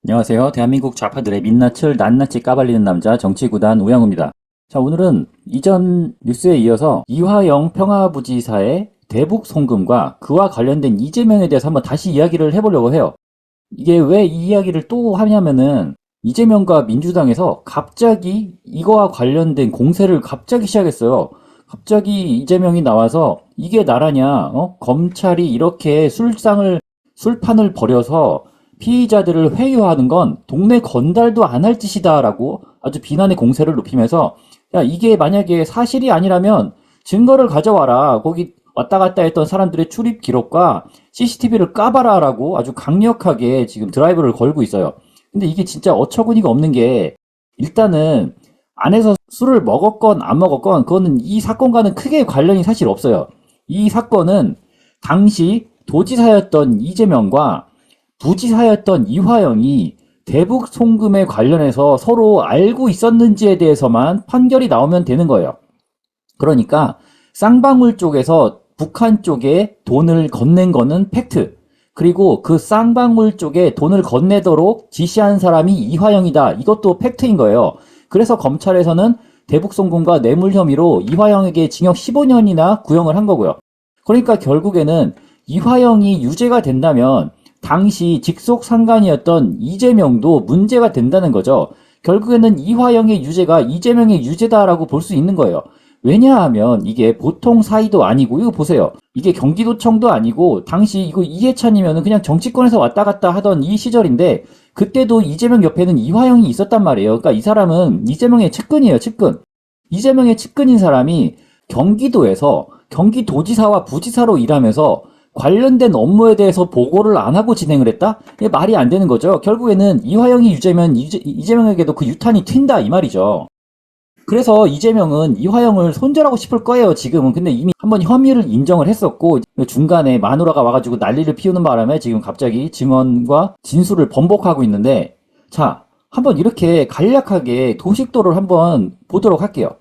안녕하세요. 대한민국 좌파들의 민낯을 낱낱이 까발리는 남자 정치구단 우영우입니다. 자, 오늘은 이전 뉴스에 이어서 이화영 평화부지사의 대북 송금과 그와 관련된 이재명에 대해서 한번 다시 이야기를 해보려고 해요. 이게 왜 이 이야기를 또 하냐면은 이재명과 민주당에서 갑자기 이거와 관련된 공세를 갑자기 시작했어요. 갑자기 이재명이 나와서 이게 나라냐, 검찰이 이렇게 술판을 벌여서 피의자들을 회유하는 건 동네 건달도 안 할 짓이다라고 아주 비난의 공세를 높이면서 야, 이게 만약에 사실이 아니라면 증거를 가져와라. 거기 왔다 갔다 했던 사람들의 출입 기록과 CCTV를 까봐라라고 아주 강력하게 지금 드라이브를 걸고 있어요. 근데 이게 진짜 어처구니가 없는 게 일단은 안에서 술을 먹었건 안 먹었건 그거는 이 사건과는 크게 관련이 사실 없어요. 이 사건은 당시 도지사였던 이재명과 부지사였던 이화영이 대북 송금에 관련해서 서로 알고 있었는지에 대해서만 판결이 나오면 되는 거예요. 그러니까 쌍방울 쪽에서 북한 쪽에 돈을 건넨 거는 팩트. 그리고 그 쌍방울 쪽에 돈을 건네도록 지시한 사람이 이화영이다. 이것도 팩트인 거예요. 그래서 검찰에서는 대북 송금과 뇌물 혐의로 이화영에게 징역 15년이나 구형을 한 거고요. 그러니까 결국에는 이화영이 유죄가 된다면 당시 직속 상관이었던 이재명도 문제가 된다는 거죠. 결국에는 이화영의 유죄가 이재명의 유죄다라고 볼 수 있는 거예요. 왜냐하면 이게 보통 사이도 아니고 이거 보세요. 이게 경기도청도 아니고 당시 이거 이해찬이면 그냥 정치권에서 왔다 갔다 하던 이 시절인데 그때도 이재명 옆에는 이화영이 있었단 말이에요. 그러니까 이 사람은 이재명의 측근이에요. 측근. 이재명의 측근인 사람이 경기도에서 경기도지사와 부지사로 일하면서 관련된 업무에 대해서 보고를 안 하고 진행을 했다? 이게 말이 안 되는 거죠. 결국에는 이화영이 유죄면 이재명에게도 그 유탄이 튄다 이 말이죠. 그래서 이재명은 이화영을 손절하고 싶을 거예요, 지금은. 근데 이미 한번 혐의를 인정을 했었고, 중간에 마누라가 와가지고 난리를 피우는 바람에 지금 갑자기 증언과 진술을 번복하고 있는데, 자, 한번 이렇게 간략하게 도식도를 한번 보도록 할게요.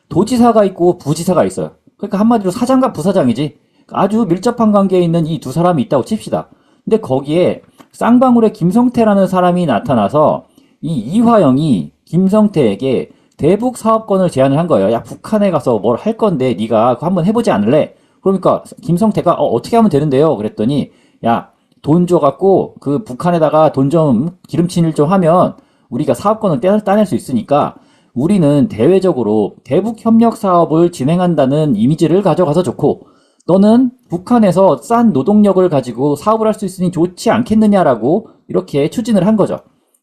도지사가 있고 부지사가 있어요. 그러니까 한마디로 사장과 부사장이지. 아주 밀접한 관계에 있는 이 두 사람이 있다고 칩시다. 근데 거기에 쌍방울의 김성태라는 사람이 나타나서 이 이화영이 김성태에게 대북 사업권을 제안을 한 거예요. 야, 북한에 가서 뭘 할 건데 네가 그거 한번 해보지 않을래? 그러니까 김성태가 어떻게 하면 되는데요? 그랬더니 야, 돈 줘갖고 그 북한에다가 돈 좀 기름칠 좀 하면 우리가 사업권을 따낼 수 있으니까 우리는 대외적으로 대북 협력 사업을 진행한다는 이미지를 가져가서 좋고 너는 북한에서 싼 노동력을 가지고 사업을 할 수 있으니 좋지 않겠느냐라고 이렇게 추진을 한 거죠.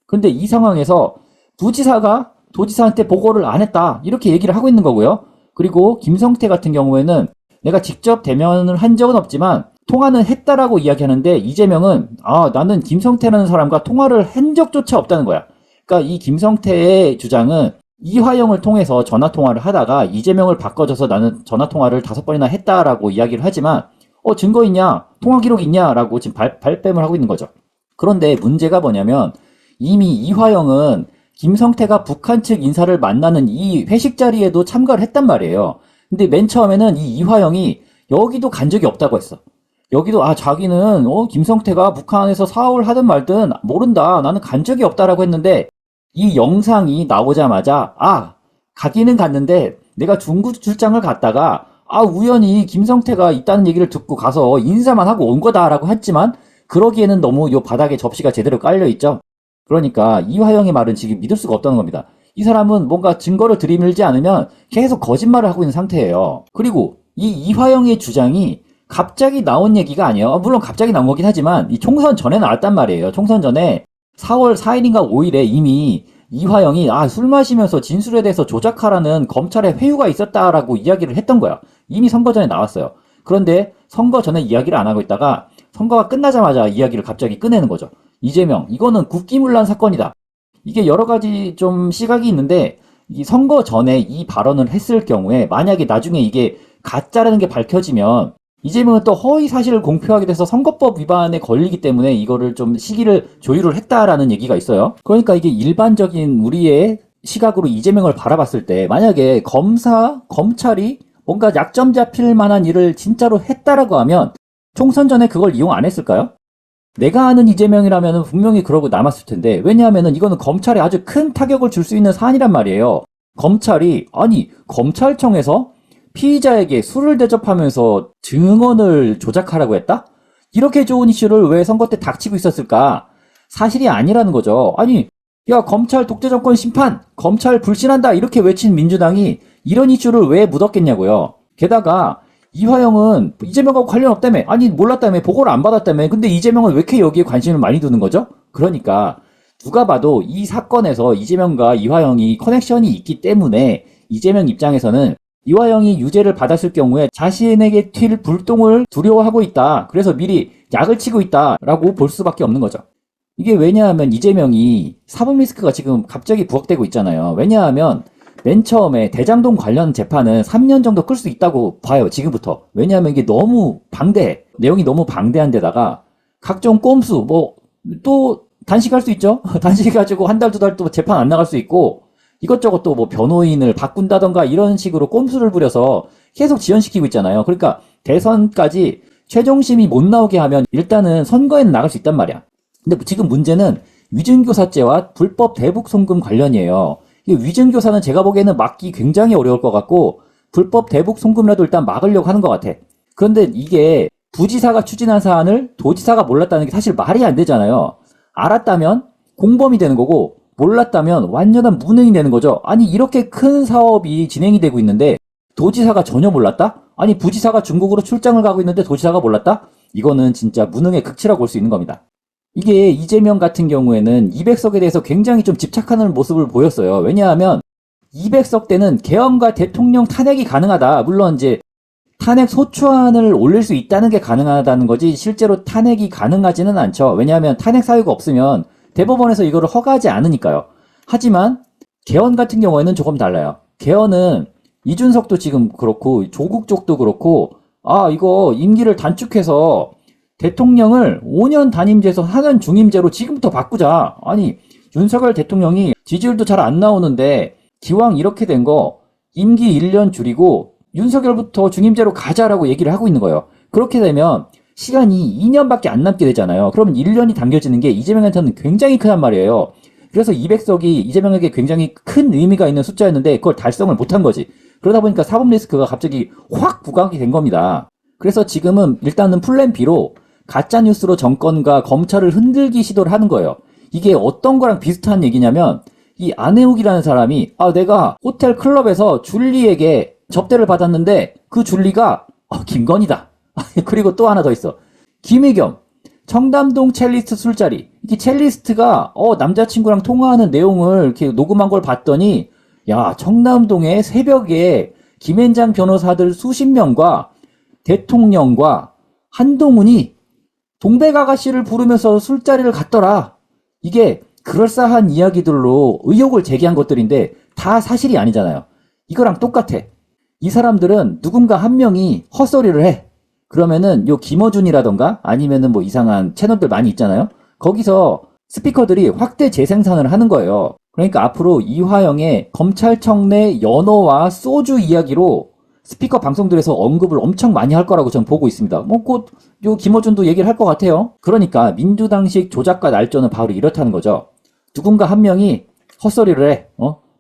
근데 이 상황에서 부지사가 도지사한테 보고를 안 했다. 이렇게 얘기를 하고 있는 거고요. 그리고 김성태 같은 경우에는 내가 직접 대면을 한 적은 없지만 통화는 했다라고 이야기하는데 이재명은 나는 김성태라는 사람과 통화를 한 적조차 없다는 거야. 그러니까 이 김성태의 주장은 이화영을 통해서 전화 통화를 하다가 이재명을 바꿔줘서 나는 전화 통화를 5번이나 했다라고 이야기를 하지만 증거 있냐? 통화 기록 있냐라고 지금 발뺌을 하고 있는 거죠. 그런데 문제가 뭐냐면 이미 이화영은 김성태가 북한 측 인사를 만나는 이 회식 자리에도 참가를 했단 말이에요. 근데 맨 처음에는 이 이화영이 여기도 간 적이 없다고 했어. 여기도 자기는 김성태가 북한에서 사업을 하든 말든 모른다. 나는 간 적이 없다라고 했는데 이 영상이 나오자마자 가기는 갔는데 내가 중국 출장을 갔다가 우연히 김성태가 있다는 얘기를 듣고 가서 인사만 하고 온 거다라고 했지만 그러기에는 너무 요 바닥에 접시가 제대로 깔려 있죠. 그러니까 이화영의 말은 지금 믿을 수가 없다는 겁니다. 이 사람은 뭔가 증거를 들이밀지 않으면 계속 거짓말을 하고 있는 상태예요. 그리고 이 이화영의 주장이 갑자기 나온 얘기가 아니에요. 물론 갑자기 나온 거긴 하지만 이 총선 전에 나왔단 말이에요. 총선 전에 4월 4일인가 5일에 이미 이화영이 술 마시면서 진술에 대해서 조작하라는 검찰의 회유가 있었다라고 이야기를 했던 거야. 이미 선거 전에 나왔어요. 그런데 선거 전에 이야기를 안 하고 있다가 선거가 끝나자마자 이야기를 갑자기 꺼내는 거죠. 이재명, 이거는 국기문란 사건이다. 이게 여러 가지 좀 시각이 있는데 이 선거 전에 이 발언을 했을 경우에 만약에 나중에 이게 가짜라는 게 밝혀지면 이재명은 또 허위 사실을 공표하게 돼서 선거법 위반에 걸리기 때문에 이거를 좀 시기를 조율을 했다라는 얘기가 있어요. 그러니까 이게 일반적인 우리의 시각으로 이재명을 바라봤을 때 만약에 검찰이 뭔가 약점 잡힐 만한 일을 진짜로 했다라고 하면 총선 전에 그걸 이용 안 했을까요? 내가 아는 이재명이라면 분명히 그러고 남았을 텐데, 왜냐하면 이거는 검찰에 아주 큰 타격을 줄 수 있는 사안이란 말이에요. 검찰이, 아니, 검찰청에서 피의자에게 술을 대접하면서 증언을 조작하라고 했다? 이렇게 좋은 이슈를 왜 선거 때 닥치고 있었을까? 사실이 아니라는 거죠. 아니, 야, 검찰 독재정권 심판, 검찰 불신한다, 이렇게 외친 민주당이 이런 이슈를 왜 묻었겠냐고요. 게다가, 이화영은 이재명하고 관련 없다며, 아니, 몰랐다며, 보고를 안 받았다며, 근데 이재명은 왜 이렇게 여기에 관심을 많이 두는 거죠? 그러니까, 누가 봐도 이 사건에서 이재명과 이화영이 커넥션이 있기 때문에, 이재명 입장에서는 이화영이 유죄를 받았을 경우에 자신에게 튈 불똥을 두려워하고 있다. 그래서 미리 약을 치고 있다라고 볼 수밖에 없는 거죠. 이게 왜냐하면 이재명이 사법 리스크가 지금 갑자기 부각되고 있잖아요. 왜냐하면 맨 처음에 대장동 관련 재판은 3년 정도 끌 수 있다고 봐요. 지금부터. 왜냐하면 이게 너무 방대해. 내용이 너무 방대한 데다가 각종 꼼수 또 단식할 수 있죠. 단식해가지고 한 달, 두 달 또 재판 안 나갈 수 있고 이것저것 또 변호인을 바꾼다던가 이런 식으로 꼼수를 부려서 계속 지연시키고 있잖아요. 그러니까 대선까지 최종심이 못 나오게 하면 일단은 선거에는 나갈 수 있단 말이야. 근데 지금 문제는 위증교사죄와 불법 대북 송금 관련이에요. 이 위증교사는 제가 보기에는 막기 굉장히 어려울 것 같고 불법 대북 송금이라도 일단 막으려고 하는 것 같아. 그런데 이게 부지사가 추진한 사안을 도지사가 몰랐다는 게 사실 말이 안 되잖아요. 알았다면 공범이 되는 거고 몰랐다면 완전한 무능이 되는 거죠. 아니 이렇게 큰 사업이 진행이 되고 있는데 도지사가 전혀 몰랐다? 아니 부지사가 중국으로 출장을 가고 있는데 도지사가 몰랐다? 이거는 진짜 무능의 극치라고 볼 수 있는 겁니다. 이게 이재명 같은 경우에는 200석에 대해서 굉장히 좀 집착하는 모습을 보였어요. 왜냐하면 200석 때는 개헌과 대통령 탄핵이 가능하다. 물론 이제 탄핵 소추안을 올릴 수 있다는 게 가능하다는 거지 실제로 탄핵이 가능하지는 않죠. 왜냐하면 탄핵 사유가 없으면 대법원에서 이거를 허가하지 않으니까요. 하지만 개헌 같은 경우에는 조금 달라요. 개헌은 이준석도 지금 그렇고 조국 쪽도 그렇고 이거 임기를 단축해서 대통령을 5년 단임제에서 4년 중임제로 지금부터 바꾸자. 아니 윤석열 대통령이 지지율도 잘 안 나오는데 기왕 이렇게 된 거 임기 1년 줄이고 윤석열부터 중임제로 가자라고 얘기를 하고 있는 거예요. 그렇게 되면 시간이 2년밖에 안 남게 되잖아요. 그러면 1년이 당겨지는 게 이재명한테는 굉장히 크단 말이에요. 그래서 200석이 이재명에게 굉장히 큰 의미가 있는 숫자였는데 그걸 달성을 못한 거지. 그러다 보니까 사법 리스크가 갑자기 확 부각이 된 겁니다. 그래서 지금은 일단은 플랜 B로 가짜뉴스로 정권과 검찰을 흔들기 시도를 하는 거예요. 이게 어떤 거랑 비슷한 얘기냐면 이 안혜욱이라는 사람이 내가 호텔 클럽에서 줄리에게 접대를 받았는데 그 줄리가 김건희다. 그리고 또 하나 더 있어. 김의겸 청담동 첼리스트 술자리. 이게 첼리스트가 남자친구랑 통화하는 내용을 이렇게 녹음한 걸 봤더니 야 청담동의 새벽에 김앤장 변호사들 수십 명과 대통령과 한동훈이 동백아가씨를 부르면서 술자리를 갔더라. 이게 그럴싸한 이야기들로 의혹을 제기한 것들인데 다 사실이 아니잖아요. 이거랑 똑같아. 이 사람들은 누군가 한 명이 헛소리를 해. 그러면은 요 김어준이라던가 아니면은 이상한 채널들 많이 있잖아요. 거기서 스피커들이 확대 재생산을 하는 거예요. 그러니까 앞으로 이화영의 검찰청 내 연어와 소주 이야기로 스피커 방송들에서 언급을 엄청 많이 할 거라고 저는 보고 있습니다. 곧 요 김어준도 얘기를 할 것 같아요. 그러니까 민주당식 조작과 날조는 바로 이렇다는 거죠. 누군가 한 명이 헛소리를 해.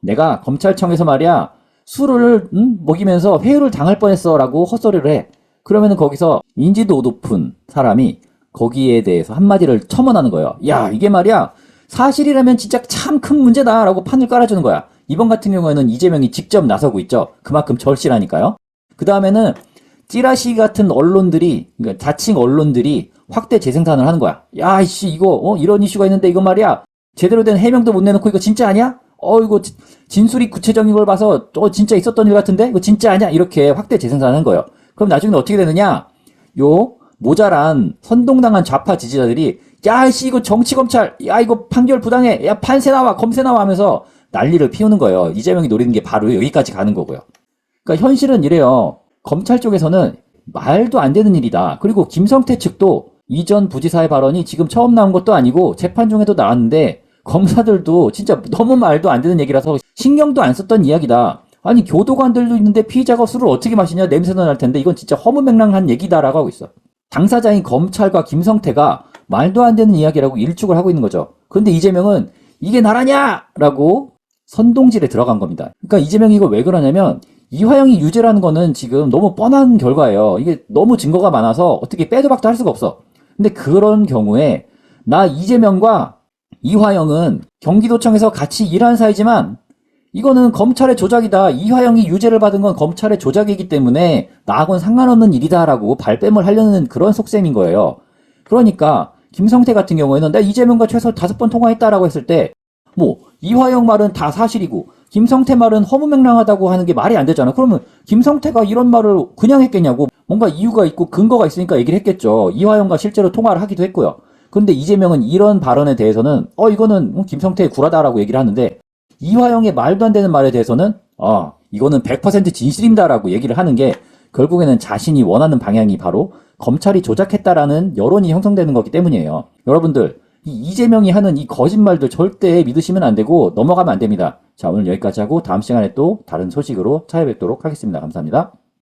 내가 검찰청에서 말이야 술을 먹이면서 회유를 당할 뻔했어 라고 헛소리를 해. 그러면은 거기서 인지도 높은 사람이 거기에 대해서 한마디를 첨언하는 거예요. 야 이게 말이야 사실이라면 진짜 참 큰 문제다 라고 판을 깔아주는 거야. 이번 같은 경우에는 이재명이 직접 나서고 있죠. 그만큼 절실하니까요. 그 다음에는 찌라시 같은 언론들이 그러니까 자칭 언론들이 확대 재생산을 하는 거야. 야 이씨 이거 이런 이슈가 있는데 이거 말이야 제대로 된 해명도 못 내놓고 이거 진짜 아니야? 이거 진술이 구체적인 걸 봐서 진짜 있었던 일 같은데 이거 진짜 아니야? 이렇게 확대 재생산하는 거예요. 그럼 나중에 어떻게 되느냐? 요 모자란 선동당한 좌파 지지자들이 야 씨 이거 정치검찰 야 이거 판결 부당해 야 판세 나와 검세 나와 하면서 난리를 피우는 거예요. 이재명이 노리는 게 바로 여기까지 가는 거고요. 그러니까 현실은 이래요. 검찰 쪽에서는 말도 안 되는 일이다. 그리고 김성태 측도 이전 부지사의 발언이 지금 처음 나온 것도 아니고 재판 중에도 나왔는데 검사들도 진짜 너무 말도 안 되는 얘기라서 신경도 안 썼던 이야기다. 아니 교도관들도 있는데 피의자가 술을 어떻게 마시냐 냄새도 날 텐데 이건 진짜 허무맹랑한 얘기다라고 하고 있어. 당사자인 검찰과 김성태가 말도 안 되는 이야기라고 일축을 하고 있는 거죠. 그런데 이재명은 이게 나라냐! 라고 선동질에 들어간 겁니다. 그러니까 이재명이 이거 왜 그러냐면 이화영이 유죄라는 거는 지금 너무 뻔한 결과예요. 이게 너무 증거가 많아서 어떻게 빼도 박도 할 수가 없어. 근데 그런 경우에 나 이재명과 이화영은 경기도청에서 같이 일하는 사이지만 이거는 검찰의 조작이다. 이화영이 유죄를 받은 건 검찰의 조작이기 때문에 나하고는 상관없는 일이다라고 발뺌을 하려는 그런 속셈인 거예요. 그러니까 김성태 같은 경우에는 내가 이재명과 최소 5번 통화했다라고 했을 때 뭐 이화영 말은 다 사실이고 김성태 말은 허무맹랑하다고 하는 게 말이 안 되잖아. 그러면 김성태가 이런 말을 그냥 했겠냐고. 뭔가 이유가 있고 근거가 있으니까 얘기를 했겠죠. 이화영과 실제로 통화를 하기도 했고요. 그런데 이재명은 이런 발언에 대해서는 이거는 김성태의 구라다라고 얘기를 하는데 이화영의 말도 안 되는 말에 대해서는 이거는 100% 진실입니다라고 얘기를 하는 게 결국에는 자신이 원하는 방향이 바로 검찰이 조작했다라는 여론이 형성되는 거기 때문이에요. 여러분들 이 이재명이 하는 이 거짓말들 절대 믿으시면 안 되고 넘어가면 안 됩니다. 자, 오늘 여기까지 하고 다음 시간에 또 다른 소식으로 찾아뵙도록 하겠습니다. 감사합니다.